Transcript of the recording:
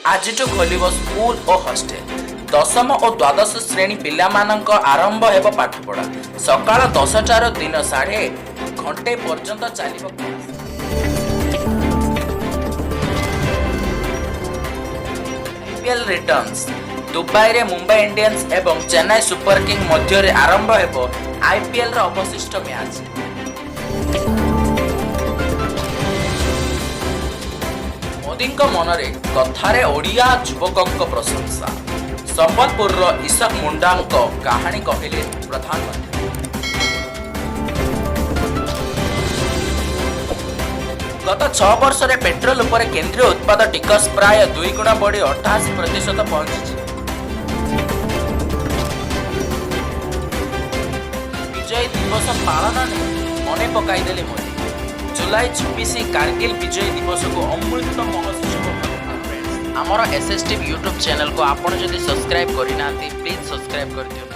आजिठु खोलिब school और hostel. दशम और द्वादश श्रेणी पिलामानंक आरंभ हेब पाठपढ़ा। सकाळ 10टार दिन 1.5 पर्यंत चलिब क्लास। IPL returns. दुबई रे मुंबई इंडियंस एवं चेन्नई सुपर किंग मध्य रे आरंभ हेब आईपीएल रा अवशिष्ट मैच। मोदीଙ୍କ ମନରେ କଥାରେ ଓଡ଼ିଆ ଯୁବକଙ୍କ ପ୍ରଶଂସା। ସମ୍ବଲପୁରର ଇଶକ ମୁଣ୍ଡାଙ୍କ କାହାଣୀ କହିଲେ ପ୍ରଧାନମନ୍ତ୍ରୀ। ଗତ 6 ବର୍ଷରେ ପେଟ୍ରୋଲ ଉପରେ କେନ୍ଦ୍ରୀୟ ଉତ୍ପାଦ ଟିକସ ପ୍ରାୟ 2 ଗୁଣା ବଢ଼ି 88% ପହଞ୍ଚିଛି। ବିଜୟ ଦିବସ ପାଳନରେ ମନେ ପକାଇଦେଲେ ମୋଦି। जुलाई 26 कारगिल विजय दिवस को अमृत महोत्सव। आमर एसएसटी यूट्यूब चैनल को आपड़ जदि सब्सक्राइब करना प्लीज सब्सक्राइब कर दियो।